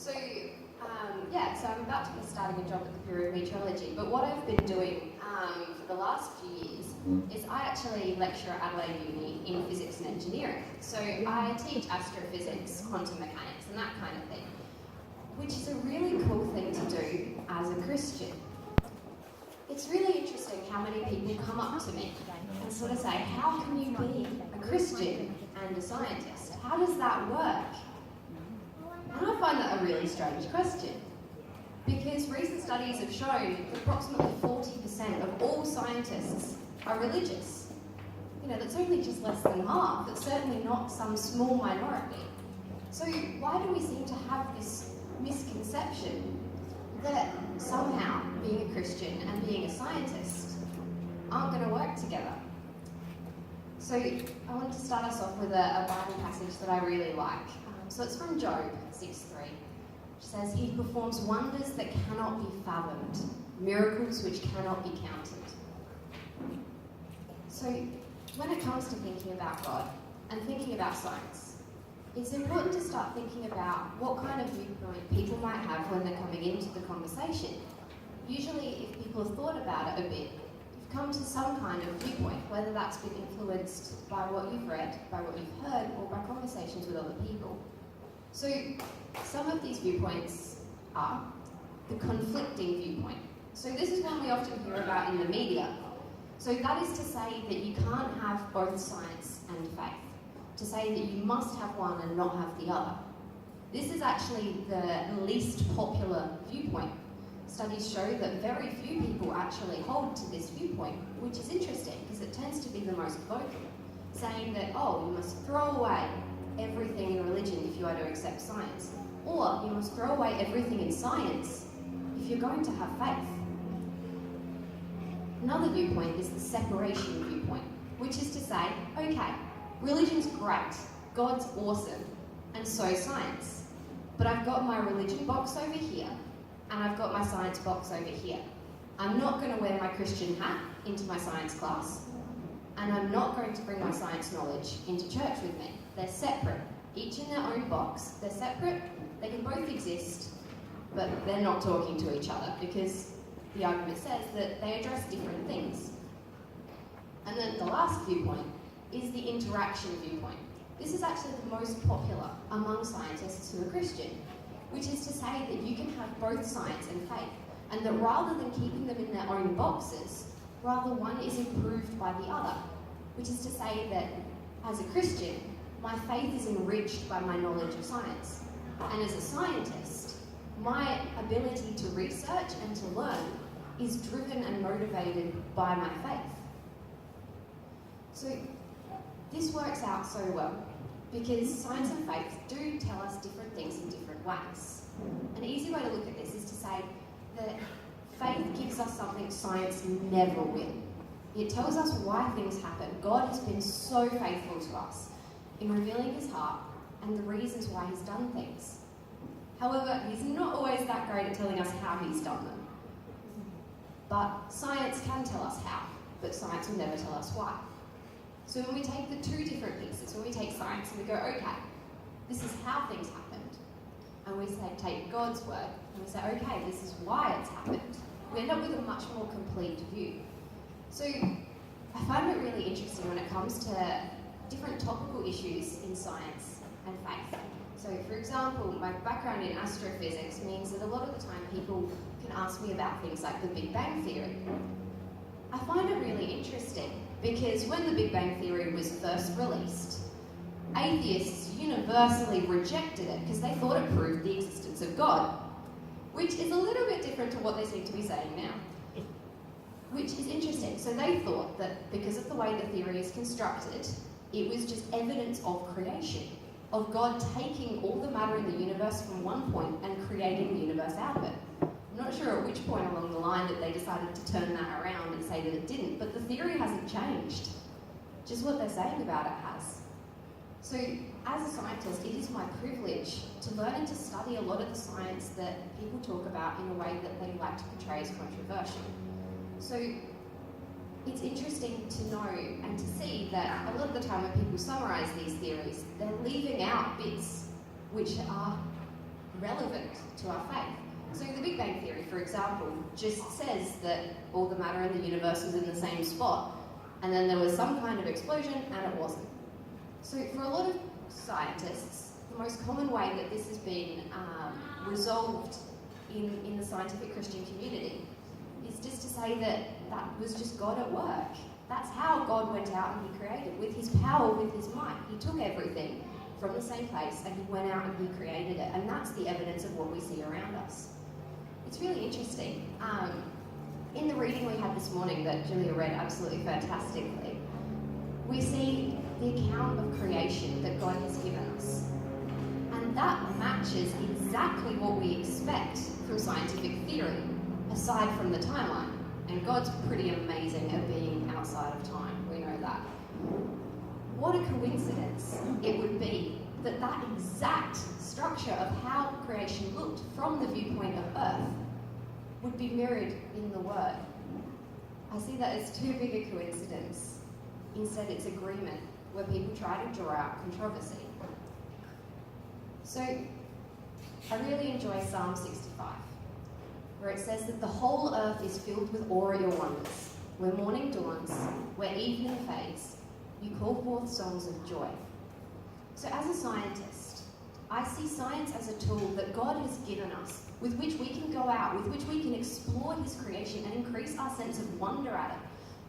So I'm about to be starting a job at the Bureau of Meteorology, but what I've been doing for the last few years is I actually lecture at Adelaide Uni in physics and engineering. So I teach astrophysics, quantum mechanics, and that kind of thing, which is a really cool thing to do as a Christian. It's really interesting how many people come up to me and sort of say, how can you be a Christian and a scientist? How does that work? And I find that a really strange question, because recent studies have shown that approximately 40% of all scientists are religious. You know, that's only just less than half. It's certainly not some small minority. So why do we seem to have this misconception that somehow being a Christian and being a scientist aren't going to work together? So I wanted to start us off with a Bible passage that I really like. So it's from Job 6:3, which says, "He performs wonders that cannot be fathomed, miracles which cannot be counted." So when it comes to thinking about God and thinking about science, it's important to start thinking about what kind of viewpoint people might have when they're coming into the conversation. Usually, if people have thought about it a bit, you've come to some kind of viewpoint, whether that's been influenced by what you've read, by what you've heard, or by conversations with other people. So some of these viewpoints are the conflicting viewpoint. So this is one we often hear about in the media. So that is to say that you can't have both science and faith. To say that you must have one and not have the other. This is actually the least popular viewpoint. Studies show that very few people actually hold to this viewpoint, which is interesting because it tends to be the most vocal, saying that, oh, you must throw away everything in religion if you are to accept science, or you must throw away everything in science if you're going to have faith. Another viewpoint is the separation viewpoint, which is to say, okay, religion's great, God's awesome, and so science. But I've got my religion box over here, and I've got my science box over here. I'm not going to wear my Christian hat into my science class, and I'm not going to bring my science knowledge into church with me. They're separate, each in their own box. They're separate, they can both exist, but they're not talking to each other because the argument says that they address different things. And then the last viewpoint is the interaction viewpoint. This is actually the most popular among scientists who are Christian, which is to say that you can have both science and faith, and that rather than keeping them in their own boxes, rather one is improved by the other, which is to say that as a Christian, my faith is enriched by my knowledge of science, and as a scientist, my ability to research and to learn is driven and motivated by my faith. So this works out so well because science and faith do tell us different things in different ways. An easy way to look at this is to say that faith gives us something science never will. It tells us why things happen. God has been so faithful to us in revealing his heart and the reasons why he's done things. However, he's not always that great at telling us how he's done them. But science can tell us how, but science will never tell us why. So when we take the two different pieces, when we take science and we go, okay, this is how things happened, and we say, take God's word, and we say, okay, this is why it's happened, we end up with a much more complete view. So I find it really interesting when it comes to different topical issues in science and faith. So for example, my background in astrophysics means that a lot of the time people can ask me about things like the Big Bang Theory. I find it really interesting because when the Big Bang Theory was first released, atheists universally rejected it because they thought it proved the existence of God, which is a little bit different to what they seem to be saying now, which is interesting. So they thought that because of the way the theory is constructed, it was just evidence of creation, of God taking all the matter in the universe from one point and creating the universe out of it. I'm not sure at which point along the line that they decided to turn that around and say that it didn't, but the theory hasn't changed. Just what they're saying about it has. So as a scientist, it is my privilege to learn and to study a lot of the science that people talk about in a way that they like to portray as controversial. So it's interesting to know and to see that a lot of the time when people summarise these theories, they're leaving out bits which are relevant to our faith. So the Big Bang Theory, for example, just says that all the matter in the universe was in the same spot, and then there was some kind of explosion, and it wasn't. So for a lot of scientists, the most common way that this has been resolved in the scientific Christian community is just to say that that was just God at work. That's how God went out and he created. With his power, with his might, he took everything from the same place and he went out and he created it. And that's the evidence of what we see around us. It's really interesting. In the reading we had this morning that Julia read absolutely fantastically, we see the account of creation that God has given us. And that matches exactly what we expect from scientific theory, aside from the timeline. And God's pretty amazing at being outside of time, we know that. What a coincidence it would be that that exact structure of how creation looked from the viewpoint of Earth would be mirrored in the Word. I see that as too big a coincidence. Instead, it's agreement, where people try to draw out controversy. So, I really enjoy Psalm 65, where it says that the whole earth is filled with awe at your wonders. Where morning dawns, where evening fades, you call forth songs of joy. So as a scientist, I see science as a tool that God has given us, with which we can go out, with which we can explore his creation and increase our sense of wonder at it.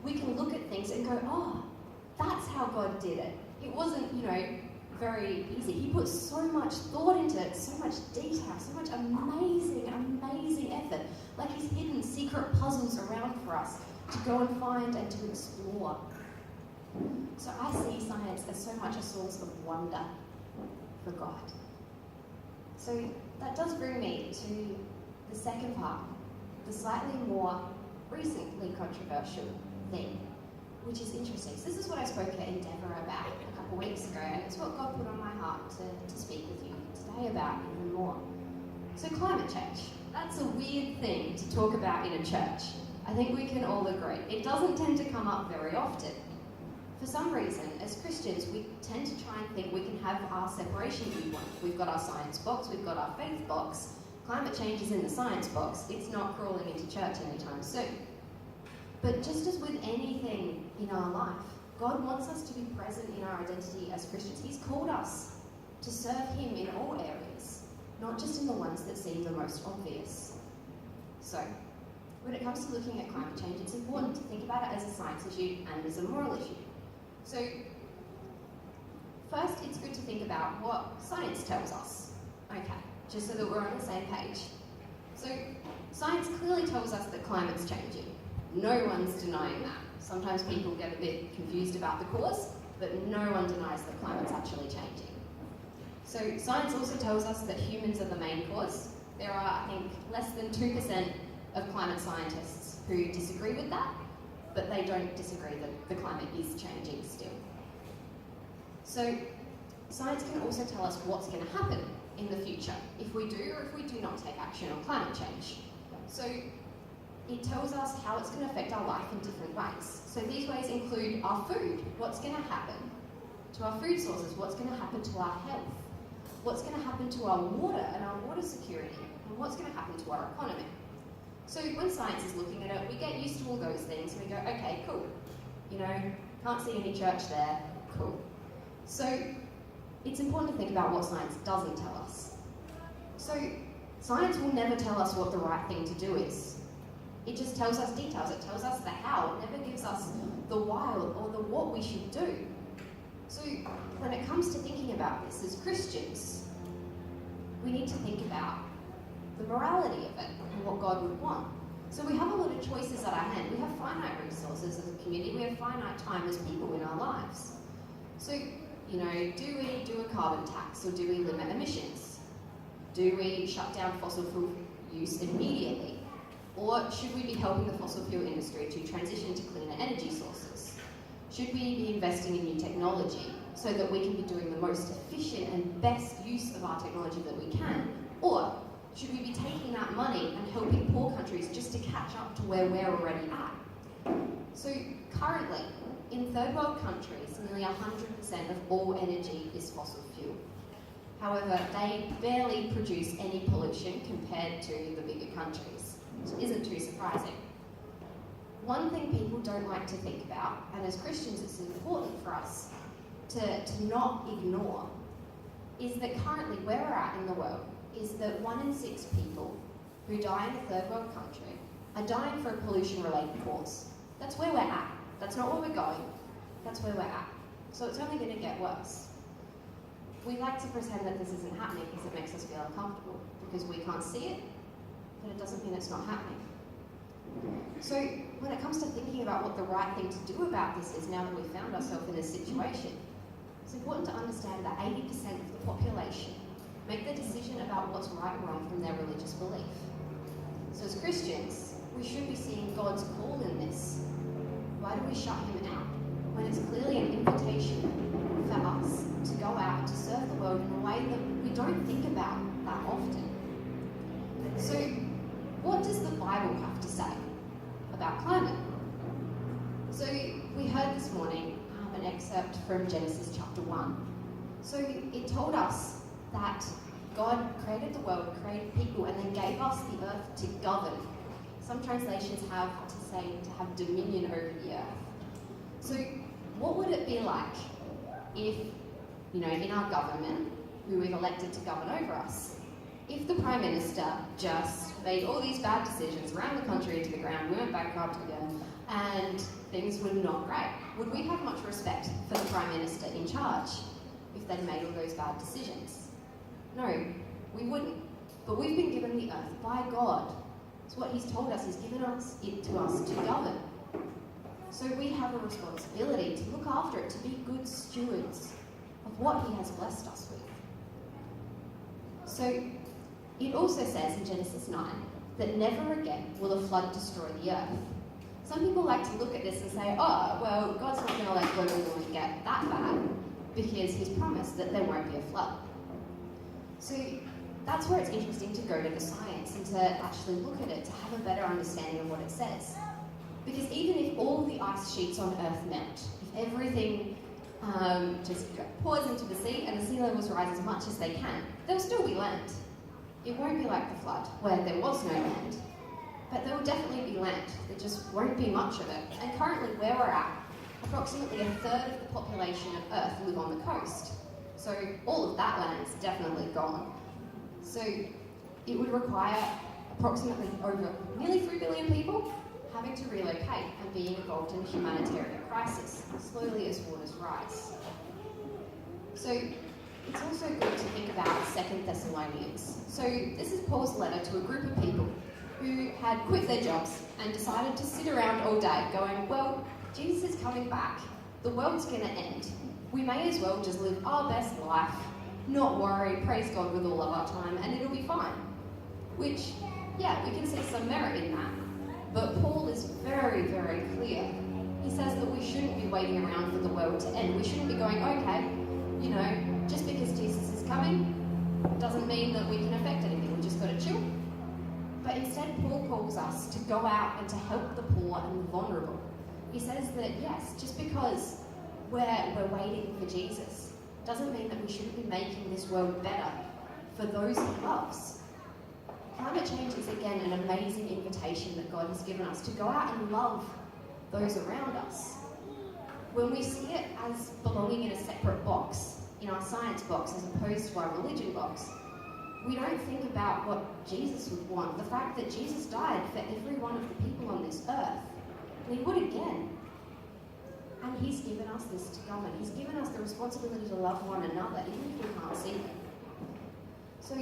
We can look at things and go, oh, that's how God did it. It wasn't, very easy. He put so much thought into it, so much detail, so much amazing, amazing effort. Like he's hidden secret puzzles around for us to go and find and to explore. So I see science as so much a source of wonder for God. So that does bring me to the second part, the slightly more recently controversial thing, which is interesting. So this is what I spoke at Endeavour about a couple of weeks ago, and it's what God put on my heart to speak with you today about even more. So climate change, that's a weird thing to talk about in a church. I think we can all agree. It doesn't tend to come up very often. For some reason, as Christians, we tend to try and think we can have our separation viewpoint. We've got our science box, we've got our faith box. Climate change is in the science box. It's not crawling into church anytime soon. But just as with anything in our life, God wants us to be present in our identity as Christians. He's called us to serve him in all areas, not just in the ones that seem the most obvious. So, when it comes to looking at climate change, it's important to think about it as a science issue and as a moral issue. So, first, it's good to think about what science tells us. Okay, just so that we're on the same page. So, science clearly tells us that climate's changing. No one's denying that. Sometimes people get a bit confused about the cause, but no one denies that climate's actually changing. So science also tells us that humans are the main cause. There are, I think, less than 2% of climate scientists who disagree with that, but they don't disagree that the climate is changing still. So science can also tell us what's going to happen in the future if we do or if we do not take action on climate change. So it tells us how it's going to affect our life in different ways. So these ways include our food. What's going to happen to our food sources? What's going to happen to our health? What's going to happen to our water and our water security? And what's going to happen to our economy? So when science is looking at it, we get used to all those things and we go, okay, cool. Can't see any church there, cool. So it's important to think about what science doesn't tell us. So science will never tell us what the right thing to do is. It just tells us details, it tells us the how, it never gives us the why or the what we should do. So when it comes to thinking about this as Christians, we need to think about the morality of it and what God would want. So we have a lot of choices at our hand. We have finite resources as a community, we have finite time as people in our lives. So, do we do a carbon tax or do we limit emissions? Do we shut down fossil fuel use immediately? Or should we be helping the fossil fuel industry to transition to cleaner energy sources? Should we be investing in new technology so that we can be doing the most efficient and best use of our technology that we can? Or should we be taking that money and helping poor countries just to catch up to where we're already at? So currently, in third world countries, nearly 100% of all energy is fossil fuel. However, they barely produce any pollution compared to the bigger countries, which isn't too surprising. One thing people don't like to think about, and as Christians it's important for us to not ignore, is that currently where we're at in the world is that 1 in 6 people who die in a third world country are dying for a pollution-related cause. That's where we're at. That's not where we're going. That's where we're at. So it's only going to get worse. We like to pretend that this isn't happening because it makes us feel uncomfortable, because we can't see it, but it doesn't mean it's not happening. So when it comes to thinking about what the right thing to do about this is now that we've found ourselves in this situation, it's important to understand that 80% of the population make the decision about what's right or wrong from their religious belief. So as Christians, we should be seeing God's call in this. Why do we shut him out when it's clearly an invitation for us to go out and to serve the world in a way that we don't think about that often? So what does the Bible have to say about climate? So we heard this morning an excerpt from Genesis chapter 1. So it told us that God created the world, created people, and then gave us the earth to govern. Some translations have to say to have dominion over the earth. So what would it be like if, in our government, who we've elected to govern over us, if the Prime Minister just made all these bad decisions, ran the country into the ground, we went bankrupt again, and things were not great? Would we have much respect for the Prime Minister in charge if they'd made all those bad decisions? No, we wouldn't. But we've been given the earth by God. It's what he's told us. He's given us it to us to govern. So we have a responsibility to look after it, to be good stewards of what he has blessed us with. So it also says in Genesis 9 that never again will a flood destroy the earth. Some people like to look at this and say, oh, well, God's not going to let global warming get that bad because he's promised that there won't be a flood. So that's where it's interesting to go to the science and to actually look at it, to have a better understanding of what it says. Because even if all the ice sheets on Earth melt, if everything just pours into the sea and the sea levels rise as much as they can, there'll still be land. It won't be like the flood, where there was no land. But there will definitely be land. There just won't be much of it. And currently where we're at, approximately a third of the population of Earth live on the coast. So all of that land is definitely gone. So it would require approximately over nearly 3 billion people having to relocate and being involved in a humanitarian crisis, slowly as waters rise. So it's also good to think about 2 Thessalonians. So this is Paul's letter to a group of people who had quit their jobs and decided to sit around all day going, well, Jesus is coming back. The world's going to end. We may as well just live our best life, not worry, praise God with all of our time, and it'll be fine. Which, yeah, we can see some merit in that. But Paul is very, very clear. He says that we shouldn't be waiting around for the world to end. We shouldn't be going, okay, just because Jesus is coming doesn't mean that we can affect anything. We just got to chill. But instead, Paul calls us to go out and to help the poor and the vulnerable. He says that, yes, just because we're waiting for Jesus doesn't mean that we shouldn't be making this world better for those he loves. Climate change is, again, an amazing invitation that God has given us to go out and love those around us. When we see it as belonging in a separate box, in our science box as opposed to our religion box, we don't think about what Jesus would want. The fact that Jesus died for every one of the people on this earth. And he would again. And he's given us this to govern. He's given us the responsibility to love one another, even if we can't see them. So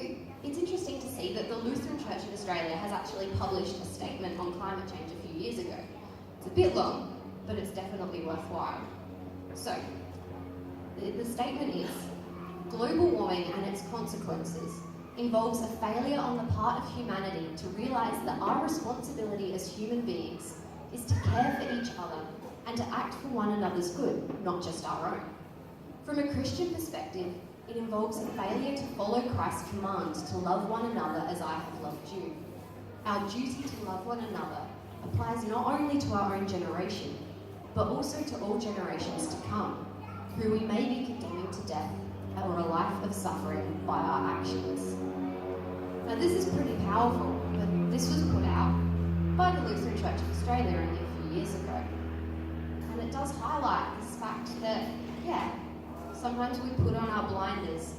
it's interesting to see that the Lutheran Church in Australia has actually published a statement on climate change a few years ago. It's a bit long, but it's definitely worthwhile. So, the statement is, global warming and its consequences involves a failure on the part of humanity to realise that our responsibility as human beings is to care for each other and to act for one another's good, not just our own. From a Christian perspective, it involves a failure to follow Christ's command to love one another as I have loved you. Our duty to love one another applies not only to our own generation, but also to all generations to come, who we may be condemning to death or a life of suffering by our actions. Now this is pretty powerful, but this was put out by the Lutheran Church of Australia only a few years ago. And it does highlight this fact that, sometimes we put on our blinders.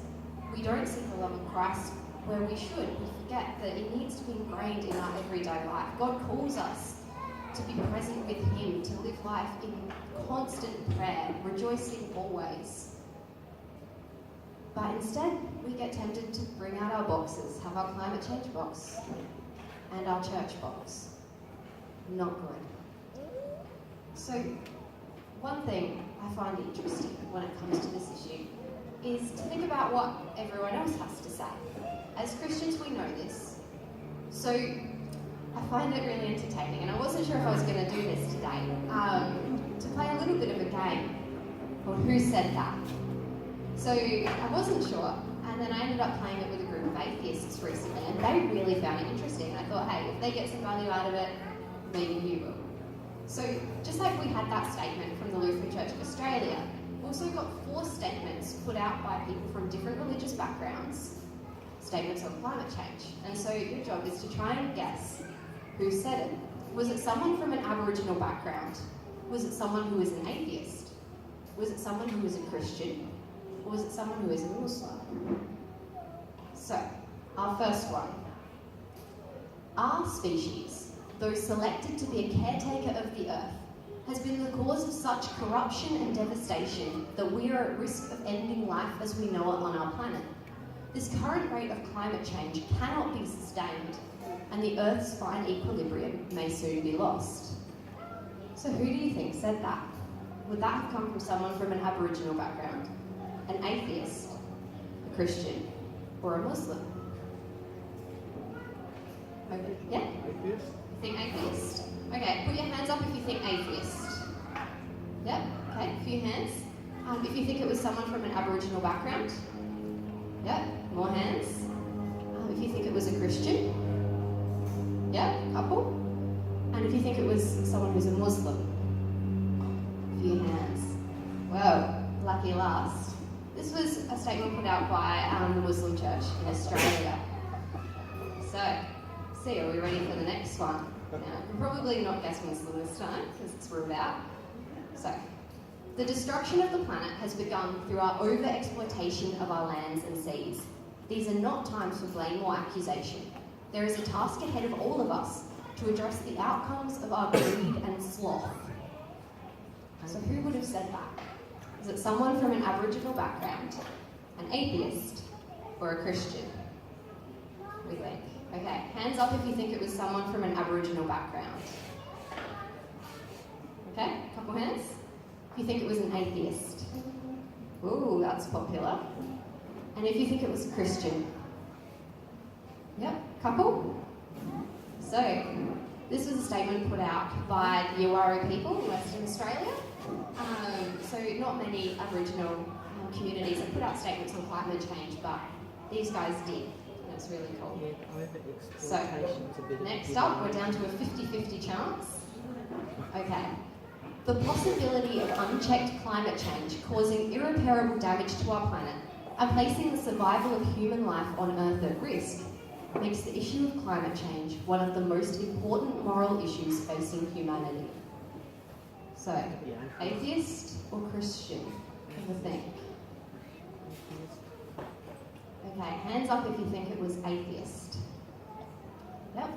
We don't see the love of Christ where we should. We forget that it needs to be ingrained in our everyday life. God calls us to be present with Him, to live life in constant prayer, rejoicing always. But instead, we get tempted to bring out our boxes, have our climate change box and our church box. Not good. So, one thing I find interesting when it comes to this issue is to think about what everyone else has to say. As Christians, we know this. So, I find it really entertaining, and I wasn't sure if I was going to do this today, to play a little bit of a game called Who Said That? So, I wasn't sure, and then I ended up playing it with a group of atheists recently, and they really found it interesting. I thought, hey, if they get some value out of it, maybe you will. So, just like we had that statement from the Lutheran Church of Australia, we also got 4 statements put out by people from different religious backgrounds, statements on climate change. And so your job is to try and guess who said it. Was it someone from an Aboriginal background? Was it someone who is an atheist? Was it someone who is a Christian? Or was it someone who is a Muslim? So, our first one. Our species, though selected to be a caretaker of the earth, has been the cause of such corruption and devastation that we are at risk of ending life as we know it on our planet. This current rate of climate change cannot be sustained, and the Earth's fine equilibrium may soon be lost. So who do you think said that? Would that have come from someone from an Aboriginal background, an atheist, a Christian, or a Muslim? Okay. Yeah? Atheist? You think atheist? Okay, put your hands up if you think atheist. Yep, okay, a few hands. If you think it was someone from an Aboriginal background? Yep, more hands. If you think it was a Christian? Yep, couple. And if you think it was someone who's a Muslim? A few hands. Well, lucky last. This was a statement put out by the Muslim Church in Australia. So, are we ready for the next one? Now, we'll probably not guess Muslim this time, because it's ruled out. So, the destruction of the planet has begun through our over-exploitation of our lands and seas. These are not times for blame or accusation. There is a task ahead of all of us to address the outcomes of our greed and sloth. So who would have said that? Is it someone from an Aboriginal background, an atheist, or a Christian? We think. Okay, hands up if you think it was someone from an Aboriginal background. Okay, a couple hands. If you think it was an atheist. Ooh, that's popular. And if you think it was a Christian. Yep, couple. So, this was a statement put out by the Yawara people in Western Australia. So not many Aboriginal communities have put out statements on climate change, but these guys did. That's really cool. So, next up, we're down to a 50-50 chance. Okay. The possibility of unchecked climate change causing irreparable damage to our planet and placing the survival of human life on Earth at risk makes the issue of climate change one of the most important moral issues facing humanity. So, atheist or Christian? Have a think. Okay, hands up if you think it was atheist. Yep,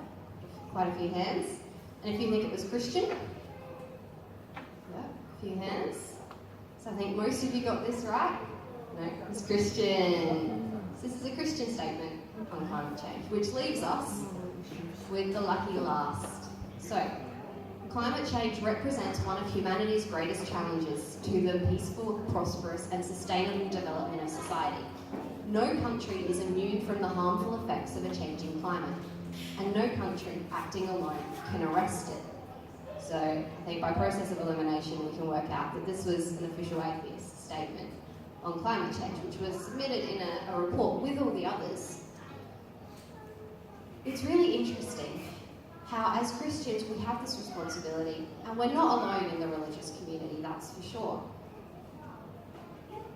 quite a few hands. And if you think it was Christian? Yep, a few hands. So I think most of you got this right. No, it's Christian. So this is a Christian statement on climate change, which leaves us with the lucky last. So, climate change represents one of humanity's greatest challenges to the peaceful, prosperous and sustainable development of society. No country is immune from the harmful effects of a changing climate, and no country acting alone can arrest it. So I think by process of elimination we can work out that this was an official atheist statement on climate change, which was submitted in a report with all the others. It's really interesting how as Christians we have this responsibility, and we're not alone in the religious community, that's for sure.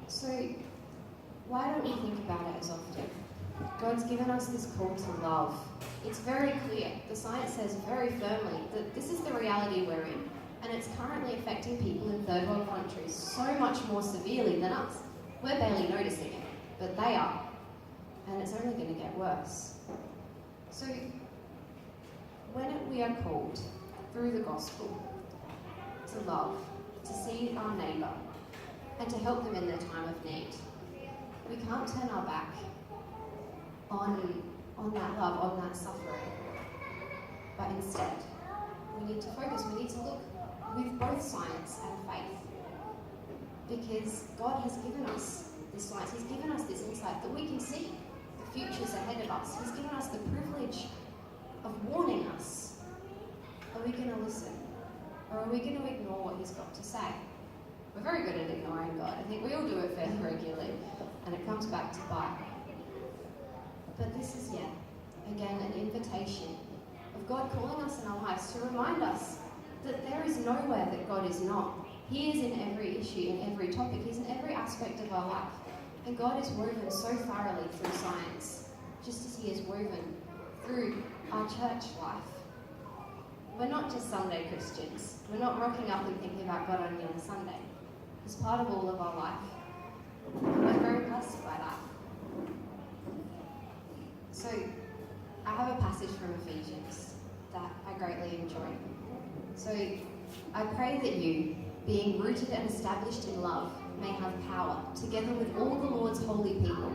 So why don't we think about it as often? God's given us this call to love. It's very clear. The science says very firmly that this is the reality we're in, and it's currently affecting people in third world countries so much more severely than us. We're barely noticing it, but they are, and it's only going to get worse. So, when we are called through the gospel to love, to see our neighbour, and to help them in their time of need, we can't turn our back on that love, on that suffering. But instead, we need to focus, we need to look with both science and faith. Because God has given us this science, He's given us this insight that we can see the futures ahead of us. He's given us the privilege of warning us. Are we going to listen? Or are we going to ignore what He's got to say? We're very good at ignoring God. I think we all do it fairly regularly, and it comes back to bite. But this is yet again an invitation of God calling us in our lives to remind us that there is nowhere that God is not. He is in every issue, in every topic. He's in every aspect of our life. And God is woven so thoroughly through science, just as He is woven through our church life. We're not just Sunday Christians. We're not rocking up and thinking about God only on a Sunday. It's part of all of our life. And we're very blessed by that. So, I have a passage from Ephesians that I greatly enjoy. So, I pray that you, being rooted and established in love, may have power, together with all the Lord's holy people,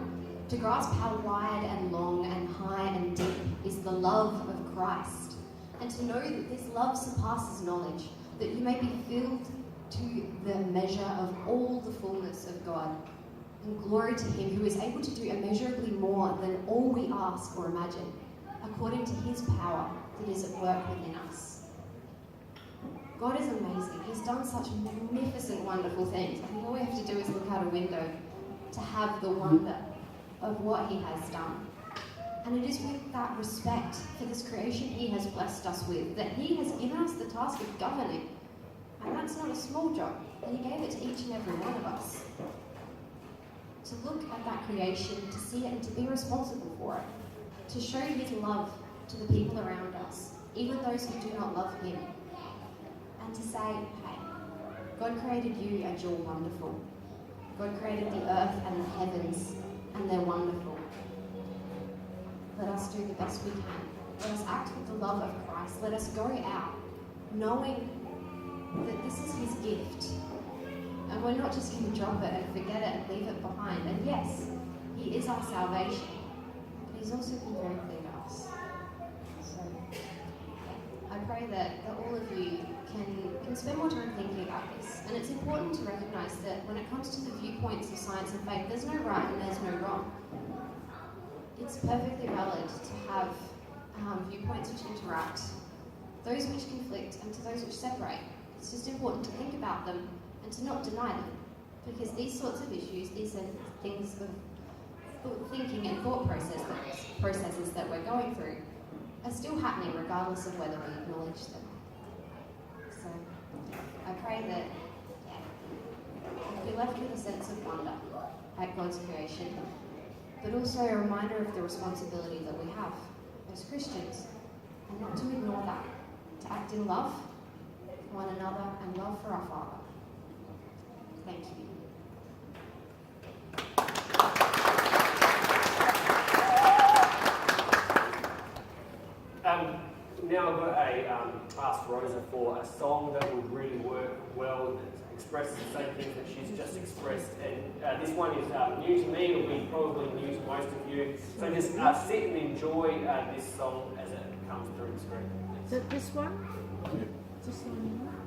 to grasp how wide and long and high and deep is the love of Christ, and to know that this love surpasses knowledge, that you may be filled to the measure of all the fullness of God. And glory to Him who is able to do immeasurably more than all we ask or imagine, according to His power that is at work within us. God is amazing. He's done such magnificent, wonderful things. I think all we have to do is look out a window to have the wonder of what He has done. And it is with that respect for this creation He has blessed us with that He has given us the task of governing. And that's not a small job. And He gave it to each and every one of us. To look at that creation, to see it and to be responsible for it. To show His love to the people around us, even those who do not love Him. And to say, hey, God created you and you're wonderful. God created the earth and the heavens and they're wonderful. Let us do the best we can. Let us act with the love of Christ. Let us go out knowing that this is His gift. And we're not just going to drop it and forget it and leave it behind. And yes, He is our salvation. But He's also been very clear to us. So, yeah, I pray that all of you can spend more time thinking about this. And it's important to recognise that when it comes to the viewpoints of science and faith, there's no right and there's no wrong. It's perfectly valid to have viewpoints which interact, those which conflict, and to those which separate. It's just important to think about them and to not deny them, because these sorts of issues, these are things of thinking and thought processes that we're going through are still happening regardless of whether we acknowledge them. So I pray that we'll be left with a sense of wonder at God's creation, but also a reminder of the responsibility that we have as Christians, and not to ignore that, to act in love for one another and love for our Father. Thank you. Now I've got asked Rosa for a song that would really work well, that expresses the same things that she's just expressed. And this one is new to me, it'll be probably new to most of you. So just sit and enjoy this song as it comes through the screen. Is it this one? Yeah. This one.